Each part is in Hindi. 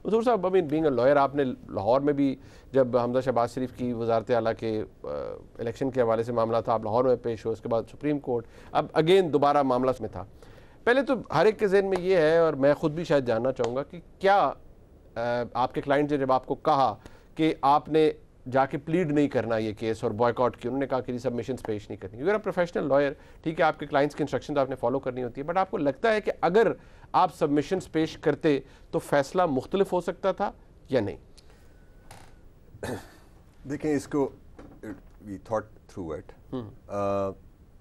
मसूर साहब, I mean being a lawyer, आपने लाहौर में भी जब हमजा शहबाज शरीफ की वजारत आला के इलेक्शन के हवाले से मामला था, आप लाहौर में पेश हुए, उसके बाद सुप्रीम कोर्ट, अब अगेन दोबारा मामला में था। पहले तो हर एक के जहन में ये है, और मैं खुद भी शायद जानना चाहूँगा कि क्या आपके क्लाइंट ने जब आपको कहा कि आपने जाके प्लीड नहीं करना ये केस और बॉयकॉट की, उन्होंने कहा कि सबमिशंस पेश नहीं करनी, यूर अ प्रोफेशनल लॉयर, ठीक है, आपके क्लाइंट्स की इंस्ट्रक्शंस आपने फॉलो करनी होती है, बट आपको लगता है कि अगर आप सबमिशंस पेश करते तो फैसला मुख्तलिफ हो सकता था या नहीं? देखें, इसको वी थॉट थ्रू इट।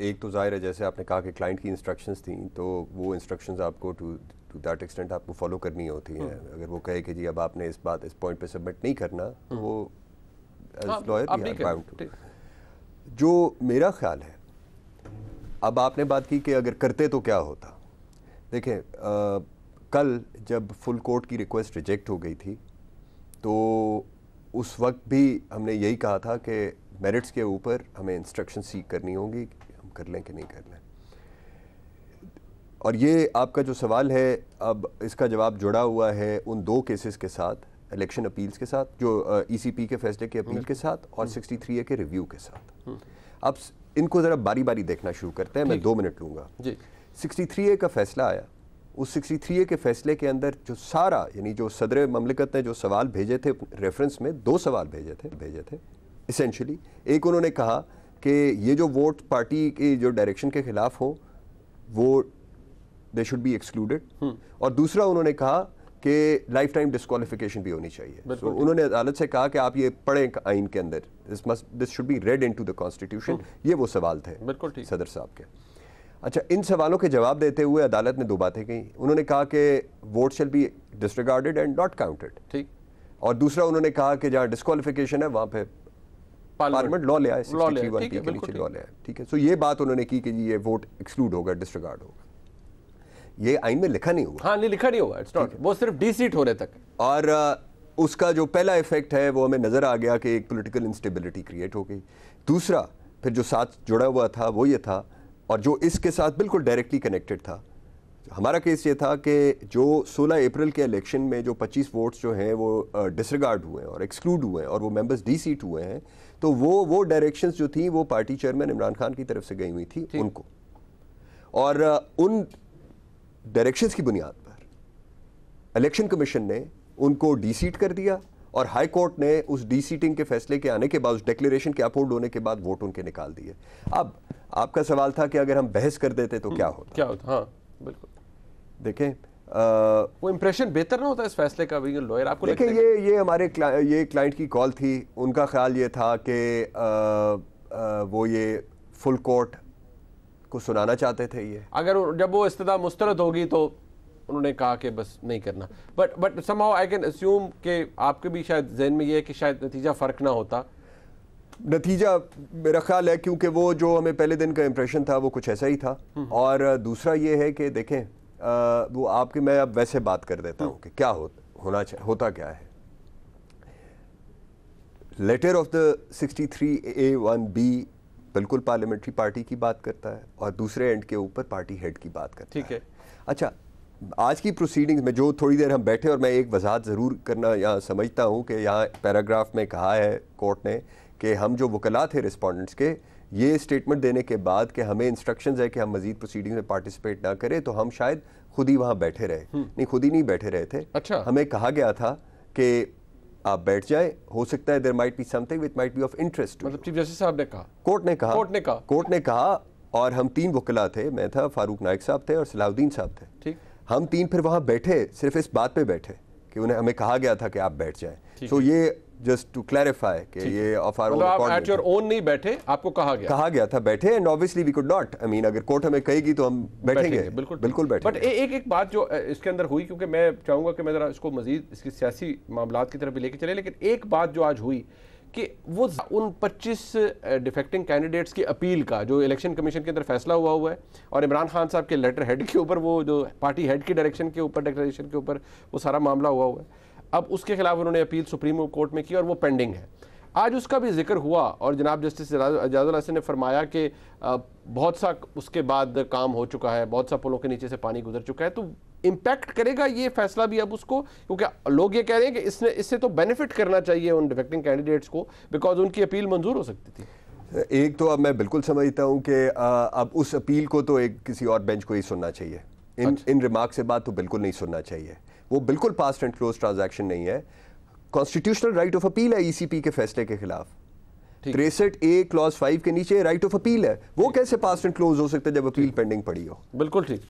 एक तो जाहिर है, जैसे आपने कहा कि क्लाइंट की इंस्ट्रक्शंस थी, तो वो इंस्ट्रक्शंस आपको टू दैट एक्सटेंट आपको फॉलो करनी होती हैं। अगर वो कहे कि जी अब आपने इस पॉइंट पे सबमिट नहीं करना, तो वो एज लॉयर जो मेरा ख्याल है, अब आपने बात की कि अगर करते तो क्या होता। देखें, कल जब फुल कोर्ट की रिक्वेस्ट रिजेक्ट हो गई थी, तो उस वक्त भी हमने यही कहा था कि मेरिट्स के ऊपर हमें इंस्ट्रक्शन सीख करनी होंगी, हम कर लें कि नहीं कर लें। और ये आपका जो सवाल है, अब इसका जवाब जुड़ा हुआ है उन दो केसेस के साथ, इलेक्शन अपील्स के साथ, जो ईसीपी के फैसले के अपील के साथ, और 63A के रिव्यू के साथ। अब इनको ज़रा बारी बारी देखना शुरू करते हैं। मैं 2 मिनट लूँगा। 63A का फैसला आया, उस 63A के फैसले के अंदर जो सारा, यानी जो सदर ममलिकत ने जो सवाल भेजे थे रेफरेंस में, 2 सवाल भेजे थे इसेंशली। एक उन्होंने कहा कि ये जो वोट पार्टी की जो डायरेक्शन के खिलाफ हो वो दे शुड बी एक्सक्लूडेड, और दूसरा उन्होंने कहा कि लाइफ टाइम डिस्क्वालिफिकेशन भी होनी चाहिए। So, उन्होंने अदालत से कहा कि आप ये पढ़ें आइन के अंदर, this should be red into the constitution. ये वो सवाल थे सदर साहब के। अच्छा, इन सवालों के जवाब देते हुए अदालत ने 2 बातें कही। उन्होंने कहा कि vote shall be disregarded and not counted, ठीक, और दूसरा उन्होंने कहा कि जहाँ डिस्क्वालिफिकेशन है वहाँ पे पार्लियामेंट लॉ ले आए, 63(1) के नीचे लॉ ले आए, ठीक है। सो ये बात उन्होंने की कि ये वोट एक्सक्लूड होगा, डिसरिगार्ड होगा। ये आइन में लिखा नहीं हुआ। हाँ, नहीं लिखा नहीं होगा, इट्स नॉट, वो सिर्फ डी-सीट होने तक। और उसका जो पहला इफेक्ट है वो हमें नजर आ गया कि एक पॉलिटिकल इंस्टेबिलिटी क्रिएट हो गई। दूसरा फिर जो साथ जुड़ा हुआ था वो ये था, और जो इसके साथ बिल्कुल डायरेक्टली कनेक्टेड था, हमारा केस ये था कि जो 16 अप्रैल के इलेक्शन में जो 25 वोट्स जो हैं वो डिसरिगार्ड हुए हैं और एक्सक्लूड हुए हैं, और वो मेंबर्स डी-सीट हुए हैं, तो वो डायरेक्शंस जो थी वो पार्टी चेयरमैन इमरान खान की तरफ से गई हुई थी उनको, और उन डायरेक्शंस की बुनियाद पर इलेक्शन कमीशन ने उनको डी-सीट कर दिया, और हाई कोर्ट ने उस डी-सीटिंग के फैसले के आने के बाद, उस डिक्लेरेशन के अपहोल्ड होने के बाद वोट उनके निकाल दिए। अब आपका सवाल था कि अगर हम बहस कर देते तो क्या होता। हाँ बिल्कुल। देखें, वो इंप्रेशन बेहतर ना होता इस फैसले का, लॉयर आपको देखें, ये हमारे ये क्लाइंट की कॉल थी। उनका ख्याल ये था कि वो ये फुल कोर्ट को सुनाना चाहते थे। ये अगर जब वो इस्तदा मुस्तरद होगी तो उन्होंने कहा कि बस नहीं करना, but somehow I can assume कि आपके भी शायद जहन में ये है कि शायद नतीजा फ़र्क ना होता। नतीजा मेरा ख्याल है, क्योंकि वो जो हमें पहले दिन का इम्प्रेशन था वो कुछ ऐसा ही था। और दूसरा ये है कि देखें, वो आपके, मैं अब वैसे बात कर देता हूँ कि क्या होता क्या है। लेटर ऑफ द 63A(1)(b) बिल्कुल पार्लियामेंट्री पार्टी की बात करता है, और दूसरे एंड के ऊपर पार्टी हेड की बात करता है। ठीक है। अच्छा, आज की प्रोसीडिंग्स में जो थोड़ी देर हम बैठे, और मैं एक वजाहत ज़रूर करना यहाँ समझता हूँ कि यहाँ पैराग्राफ में कहा है कोर्ट ने कि हम जो वकला थे रिस्पोंडेंट्स के, ये स्टेटमेंट देने के बाद कि हमें इंस्ट्रक्शंस है कि हम मजीद प्रोसीडिंग में पार्टिसिपेट ना करें, तो हम शायद खुद ही वहाँ बैठे रहे। नहीं, खुद ही नहीं बैठे रहे थे। अच्छा। हमें कहा गया था कि आप बैठ जाएं, हो सकता है there might be something which might be of interest. मतलब चीफ जस्टिस साहब ने कहा, कोर्ट ने कहा, और हम 3 वकला थे, मैं था, फारूक नाइक साहब थे और सलाउद्दीन साहब थे। ठीक। हम 3 फिर वहाँ बैठे, सिर्फ इस बात पे बैठे कि हमें कहा गया था कि आप बैठ जाएं। सो ये जस्ट टू क्लैरिफाई कि ये ऑफ आवर ओन अकॉर्ड, आप एट योर ओन नहीं बैठे, आपको कहा गया था बैठे, and obviously we could not, I mean अगर कोर्ट हमें कहेगी तो हम बैठेंगे, बिल्कुल बैठेंगे। बट एक बात जो इसके अंदर हुई, क्योंकि मैं चाहूंगा कि मैं जरा इसको मजीद इसकी सियासी मामलात की तरफ भी लेके चले, लेकिन एक बात जो आज हुई कि वो उन 25 डिफेक्टिंग कैंडिडेट्स की अपील का जो इलेक्शन कमीशन के अंदर फैसला हुआ है, और इमरान खान साहब के लेटर हेड के ऊपर, वो जो पार्टी हेड की डायरेक्शन के ऊपर, डिक्लेरेशन के ऊपर वो सारा मामला हुआ है। अब उसके खिलाफ उन्होंने अपील सुप्रीम कोर्ट में की और वो पेंडिंग है। आज उसका भी जिक्र हुआ, और जनाब जस्टिस एजाजुल हसन ने फरमाया कि बहुत सा उसके बाद काम हो चुका है, बहुत सा पुलों के नीचे से पानी गुजर चुका है। तो इम्पैक्ट करेगा ये फैसला भी अब उसको, क्योंकि लोग ये कह रहे हैं कि इससे तो बेनिफिट करना चाहिए उन डिफेक्टिंग कैंडिडेट्स को, बिकॉज उनकी अपील मंजूर हो सकती थी। एक तो अब मैं बिल्कुल समझता हूं कि अब उस अपील को तो एक किसी और बेंच को ही सुनना चाहिए। इन रिमार्क से बात तो बिल्कुल नहीं सुनना चाहिए, वो बिल्कुल पास्ट एंड क्लोज ट्रांजैक्शन नहीं है। कॉन्स्टिट्यूशनल राइट ऑफ अपील है ईसीपी के फैसले के खिलाफ, 63A क्लॉज 5 के नीचे राइट ऑफ अपील है, वो कैसे पास्ट एंड क्लोज हो सकता है जब अपील पेंडिंग पड़ी हो? बिल्कुल ठीक।